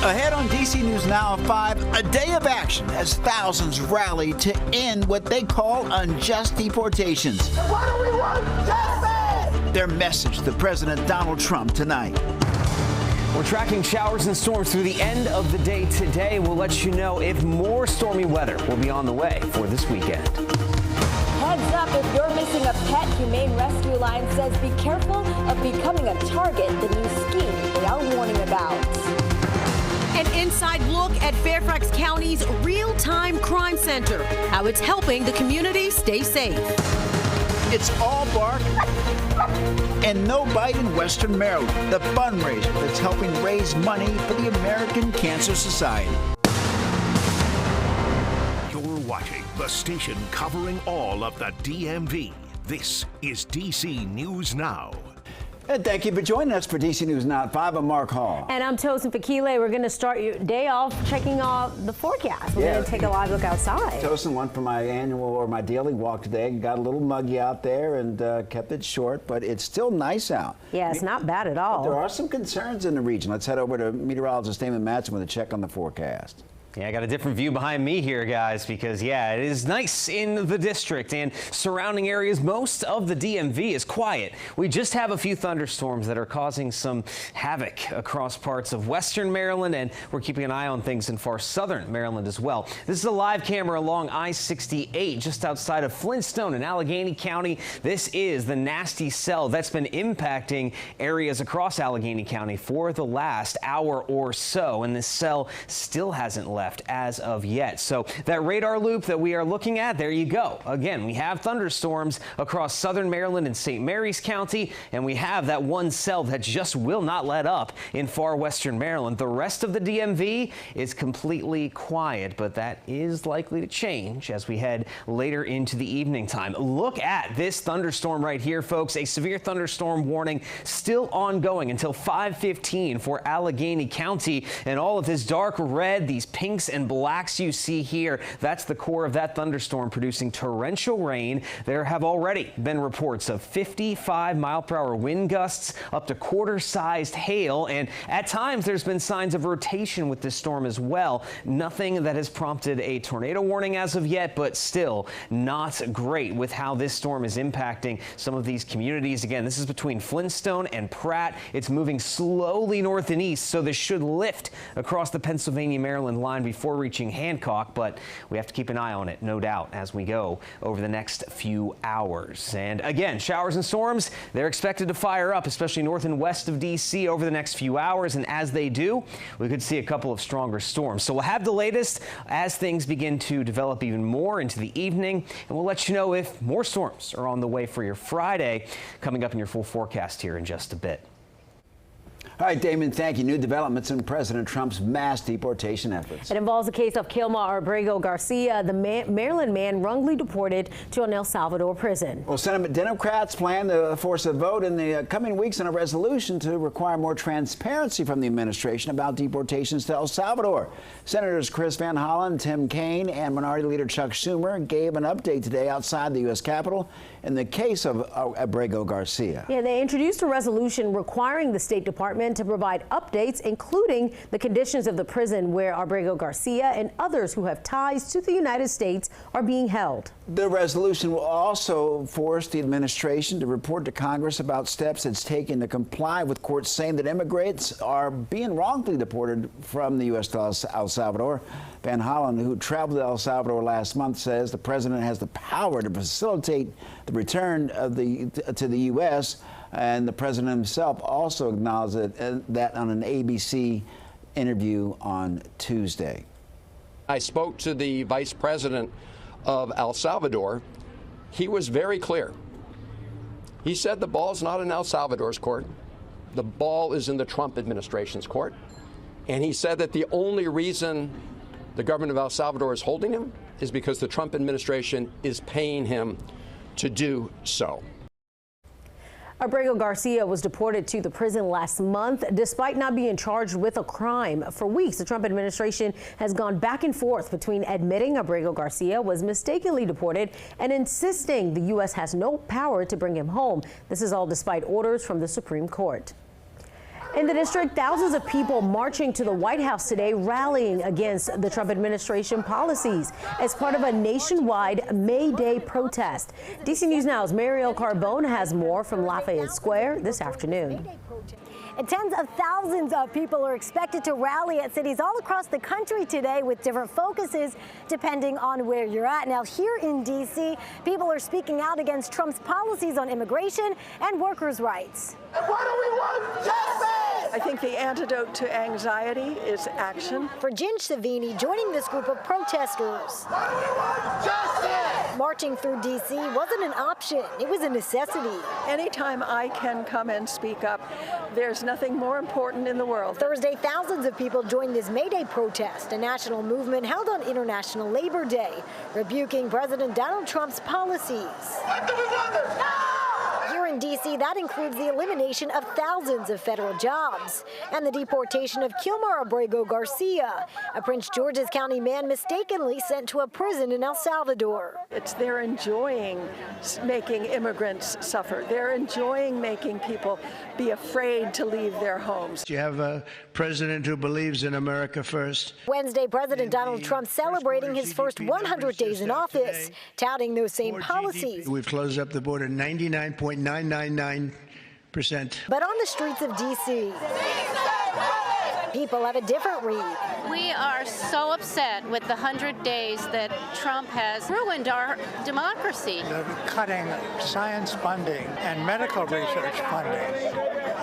Ahead on DC News Now at 5, a day of action as thousands rally to end what they call unjust deportations. Why do we want justice? Their message to President Donald Trump tonight. We're tracking showers and storms through the end of the day today. We'll let you know if more stormy weather will be on the way for this weekend. Heads up, if you're missing a pet, Humane Rescue Alliance says be careful of becoming a target, the new scheme they are warning about. An inside look at Fairfax County's real-time crime center, how it's helping the community stay safe. It's all bark and no bite in Western Maryland, the fundraiser that's helping raise money for the American Cancer Society. You're watching the station covering all of the DMV. This is DC News Now. And thank you for joining us for DC News Now at 5. I'm Mark Hall. And I'm Tosin Fakile. We're going to start your day off checking off the forecast. We're going to take a live look outside. Tosin went for my annual or my daily walk today. Got a little muggy out there and kept it short, but it's still nice out. Yeah, it's not bad at all. But there are some concerns in the region. Let's head over to meteorologist Damon Madsen with a check on the forecast. Yeah, I got a different view behind me here, guys, because, yeah, it is nice in the district and surrounding areas. Most of the DMV is quiet. We just have a few thunderstorms that are causing some havoc across parts of western Maryland, and we're keeping an eye on things in far southern Maryland as well. This is a live camera along I-68 just outside of Flintstone in Allegheny County. This is the nasty cell that's been impacting areas across Allegheny County for the last hour or so, and this cell still hasn't left as of yet. So that radar loop that we are looking at, there you go. Again, we have thunderstorms across southern Maryland and St. Mary's County, and we have that one cell that just will not let up in far western Maryland. The rest of the DMV is completely quiet, but that is likely to change as we head later into the evening time. Look at this thunderstorm right here, folks. A severe thunderstorm warning still ongoing until 5:15 for Allegheny County, and all of this dark red, these pinks and blacks you see here, that's the core of that thunderstorm producing torrential rain. There have already been reports of 55-mile-per-hour wind gusts, up to quarter-sized hail, and at times there's been signs of rotation with this storm as well. Nothing that has prompted a tornado warning as of yet, but still not great with how this storm is impacting some of these communities. Again, this is between Flintstone and Pratt. It's moving slowly north and east, so this should lift across the Pennsylvania-Maryland line before reaching Hancock, but we have to keep an eye on it, no doubt, as we go over the next few hours. And again, showers and storms, they're expected to fire up, especially north and west of D.C. over the next few hours, and as they do, we could see a couple of stronger storms. So we'll have the latest as things begin to develop even more into the evening, and we'll let you know if more storms are on the way for your Friday, coming up in your full forecast here in just a bit. All right, Damon, thank you. New developments in President Trump's mass deportation efforts. It involves the case of Kilma Abrego Garcia, the Maryland man wrongly deported to an El Salvador prison. Well, Senate Democrats plan to force a vote in the coming weeks on a resolution to require more transparency from the administration about deportations to El Salvador. Senators Chris Van Hollen, Tim Kaine, and Minority Leader Chuck Schumer gave an update today outside the U.S. Capitol in the case of Abrego Garcia. Yeah, they introduced a resolution requiring the State Department to provide updates, including the conditions of the prison where Abrego Garcia and others who have ties to the United States are being held. The resolution will also force the administration to report to Congress about steps it's taken to comply with courts saying that immigrants are being wrongfully deported from the U.S. to El Salvador. Van Hollen, who traveled to El Salvador last month, says the president has the power to facilitate the return of to the U.S., and the president himself also acknowledged that on an ABC interview on Tuesday. I spoke to the vice president of El Salvador. He was very clear. He said the ball's not in El Salvador's court. The ball is in the Trump administration's court. And he said that the only reason the government of El Salvador is holding him is because the Trump administration is paying him to do so. Abrego Garcia was deported to the prison last month despite not being charged with a crime. For weeks, the Trump administration has gone back and forth between admitting Abrego Garcia was mistakenly deported and insisting the U.S. has no power to bring him home. This is all despite orders from the Supreme Court. In the district, thousands of people marching to the White House today, rallying against the Trump administration policies as part of a nationwide May Day protest. DC News Now's Mariel Carbone has more from Lafayette Square this afternoon. And tens of thousands of people are expected to rally at cities all across the country today with different focuses depending on where you're at. Now, here in D.C., people are speaking out against Trump's policies on immigration and workers' rights. What do we want? Justice! I think the antidote to anxiety is action. Virginia Savini joining this group of protesters. What do we want? Justice! Marching through D.C. wasn't an option. It was a necessity. Anytime I can come and speak up, there's nothing more important in the world. Thursday, thousands of people joined this May Day protest, a national movement held on International Labor Day, rebuking President Donald Trump's policies. What do we want? No! Here in D.C., that includes the elimination of thousands of federal jobs and the deportation of Kilmar Abrego Garcia, a Prince George's County man mistakenly sent to a prison in El Salvador. They're enjoying making immigrants suffer. They're enjoying making people be afraid to leave their homes. You have a president who believes in America first. Wednesday, President Donald Trump celebrating his first 100 days in office, touting those same policies. We've closed up the border 99.999%. But on the streets of D.C., people have a different read. We are so upset with the 100 days that Trump has ruined our democracy. They're cutting science funding and medical research funding.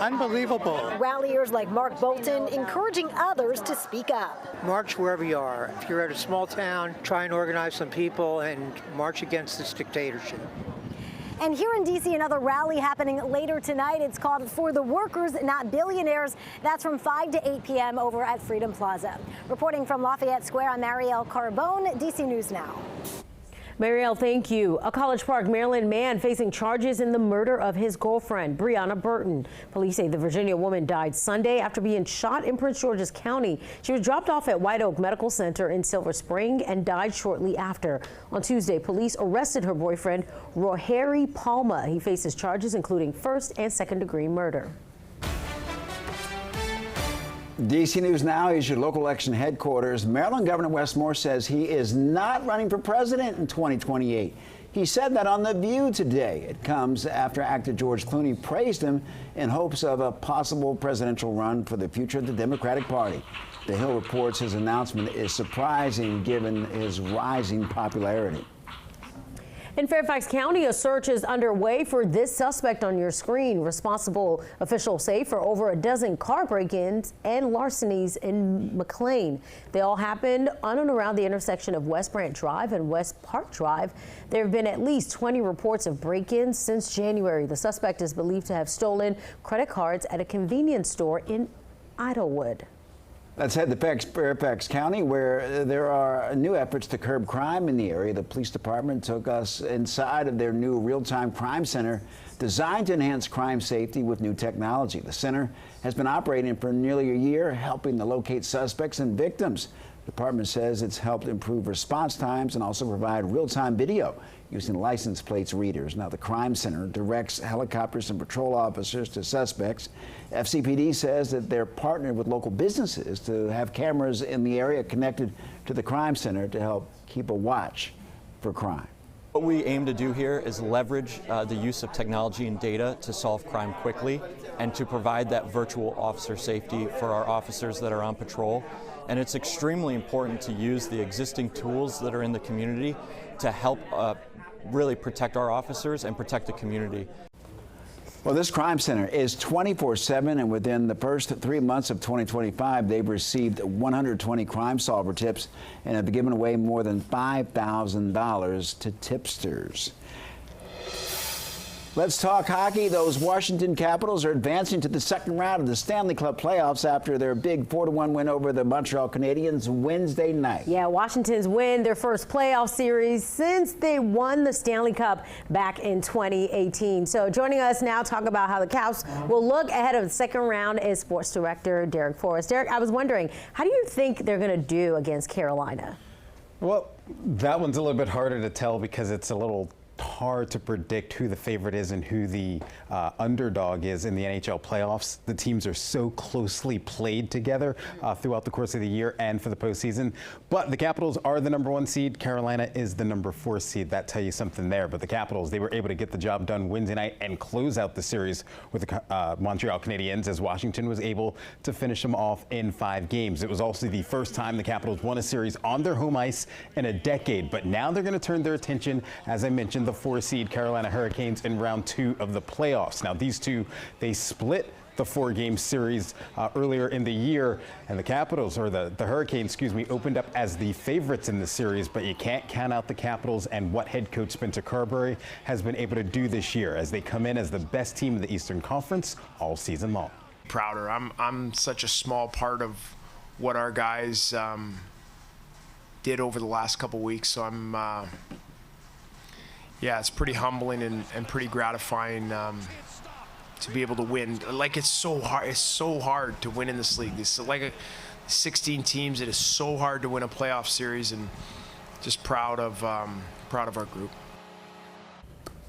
Unbelievable. Ralliers like Mark Bolton encouraging others to speak up. March wherever you are. If you're at a small town, try and organize some people and march against this dictatorship. And here in D.C., another rally happening later tonight. It's called For the Workers, Not Billionaires. That's from 5 to 8 p.m. over at Freedom Plaza. Reporting from Lafayette Square, I'm Mariel Carbone, D.C. News Now. Mariel, thank you. A College Park, Maryland man facing charges in the murder of his girlfriend, Briana Burton. Police say the Virginia woman died Sunday after being shot in Prince George's County. She was dropped off at White Oak Medical Center in Silver Spring and died shortly after. On Tuesday, police arrested her boyfriend, Rohari Palma. He faces charges including first and second degree murder. DC News Now is your local election headquarters. Maryland Governor Wes Moore says he is not running for president in 2028. He said that on The View today. It comes after actor George Clooney praised him in hopes of a possible presidential run for the future of the Democratic Party. The Hill reports his announcement is surprising given his rising popularity. In Fairfax County, a search is underway for this suspect on your screen. Responsible officials say for over a dozen car break-ins and larcenies in McLean. They all happened on and around the intersection of West Branch Drive and West Park Drive. There have been at least 20 reports of break-ins since January. The suspect is believed to have stolen credit cards at a convenience store in Idlewood. Let's head to Fairfax County, where there are new efforts to curb crime in the area. The police department took us inside of their new real-time crime center designed to enhance crime safety with new technology. The center has been operating for nearly a year, helping to locate suspects and victims. The department says it's helped improve response times and also provide real-time video using license plates readers. Now, the crime center directs helicopters and patrol officers to suspects. FCPD says that they're partnered with local businesses to have cameras in the area connected to the crime center to help keep a watch for crime. What we aim to do here is leverage the use of technology and data to solve crime quickly and to provide that virtual officer safety for our officers that are on patrol. And it's extremely important to use the existing tools that are in the community to help really protect our officers and protect the community. Well, this crime center is 24/7, and within the first 3 months of 2025, they've received 120 crime solver tips and have given away more than $5,000 to tipsters. Let's talk hockey. Those Washington Capitals are advancing to the second round of the Stanley Cup playoffs after their big 4-1 win over the Montreal Canadiens Wednesday night. Yeah, Washington's win their first playoff series since they won the Stanley Cup back in 2018. So joining us now to talk about how the Caps will look ahead of the second round is sports director Derek Forrest. Derek, I was wondering, how do you think they're going to do against Carolina? Well, that one's a little bit harder to tell because it's a little hard to predict who the favorite is and who the underdog is in the NHL playoffs. The teams are so closely played together throughout the course of the year and for the postseason. But the Capitals are the #1 seed. Carolina is the #4 seed. That tells you something there. But the Capitals, they were able to get the job done Wednesday night and close out the series with the Montreal Canadiens, as Washington was able to finish them off in 5 games. It was also the first time the Capitals won a series on their home ice in a decade. But now they're going to turn their attention, as I mentioned, the 4 seed Carolina Hurricanes in round 2 of the playoffs. Now, these two, they split the 4-game series earlier in the year, and the Capitals, or the Hurricanes, excuse me, opened up as the favorites in the series, but you can't count out the Capitals and what head coach Spencer Carberry has been able to do this year as they come in as the best team in the Eastern Conference all season long. Prouder. I'm such a small part of what our guys did over the last couple weeks, so I'm yeah, it's pretty humbling and pretty gratifying to be able to win. Like, it's so hard to win in this league. It's like 16 teams. It is so hard to win a playoff series, and just proud of our group.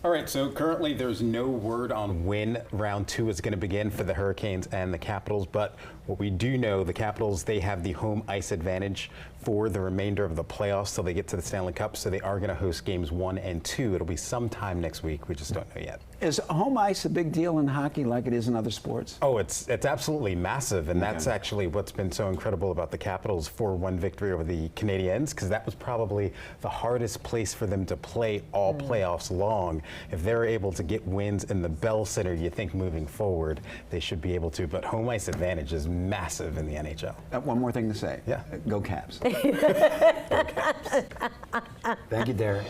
All right, so currently there's no word on when round 2 is going to begin for the Hurricanes and the Capitals, but what we do know, the Capitals, they have the home ice advantage for the remainder of the playoffs till they get to the Stanley Cup, so they are going to host games 1 and 2. It'll be sometime next week. We just don't know yet. Is home ice a big deal in hockey like it is in other sports? Oh, it's absolutely massive, and that's actually what's been so incredible about the Capitals' 4-1 victory over the Canadiens, because that was probably the hardest place for them to play all playoffs long. If they're able to get wins in the Bell Center, you think moving forward they should be able to, but home ice advantage is massive in the NHL. One more thing to say. Yeah. Go Caps. Go Caps. Thank you, Derek.